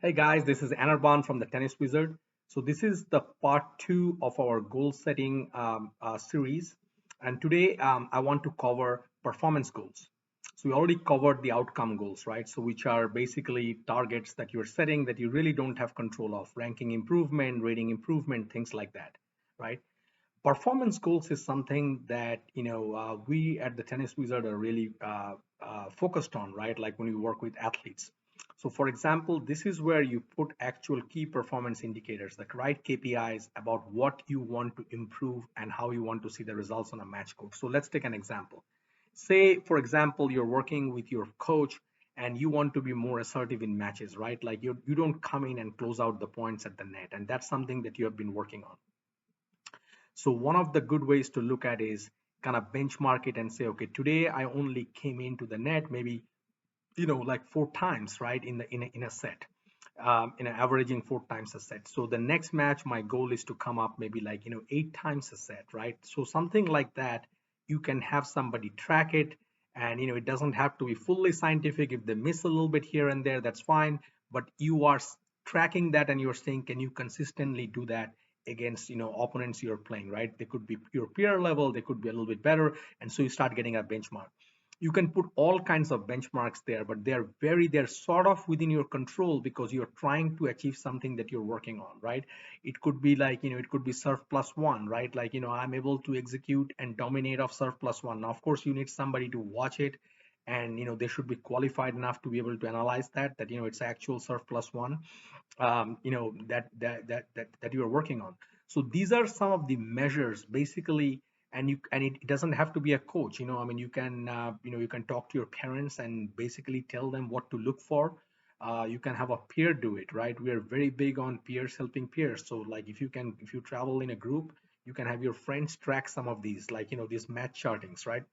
Hey guys, this is Anirban from the Tennis Wizard. So this is the part two of our goal setting series, and today I want to cover performance goals. So we already covered the outcome goals, right? So which are basically targets that you're setting that you really don't have control of, ranking improvement, rating improvement, things like that, right? Performance goals is something that we at the Tennis Wizard are really focused on, right? Like when you work with athletes. So for example, this is where you put actual key performance indicators, the right KPIs about what you want to improve and how you want to see the results on a match court. So let's take an example. Say for example, you're working with your coach and you want to be more assertive in matches, right? Like you don't come in and close out the points at the net, and that's something that you have been working on. So one of the good ways to look at is kind of benchmark it and say, okay, today I only came into the net maybe like 4 times, right, in a set, averaging 4 times a set. So the next match, my goal is to come up maybe like 8 times a set, right? So something like that, you can have somebody track it, and it doesn't have to be fully scientific. If they miss a little bit here and there, that's fine. But you are tracking that, and you're saying, can you consistently do that against opponents you're playing, right? They could be your peer level, they could be a little bit better, and so you start getting a benchmark. You can put all kinds of benchmarks there, but they're sort of within your control because you're trying to achieve something that you're working on, right? It could be like it could be serve plus one, right? Like I'm able to execute and dominate off serve plus one. Now of course you need somebody to watch it, and they should be qualified enough to be able to analyze that it's actual serve plus one, that you are working on. So these are some of the measures basically, and it doesn't have to be a coach. I mean, you can you can talk to your parents and basically tell them what to look for. You can have a peer do it, right? We are very big on peers helping peers. So like if you travel in a group, you can have your friends track some of these, like these match chartings, right?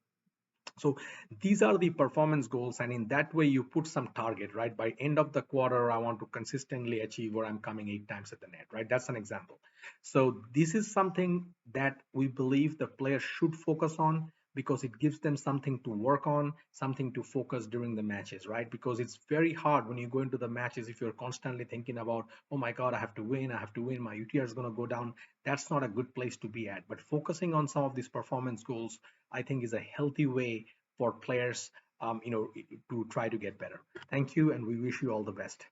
So these are the performance goals, and in that way you put some target, right? By end of the quarter, I want to consistently achieve where I'm coming 8 times at the net, right? That's an example. So this is something that we believe the players should focus on, because it gives them something to work on, something to focus during the matches, right? Because it's very hard when you go into the matches if you're constantly thinking about, oh my god, I have to win, my UTR is going to go down. That's not a good place to be at. But focusing on some of these performance goals, I think, is a healthy way for players, to try to get better. Thank you, and we wish you all the best.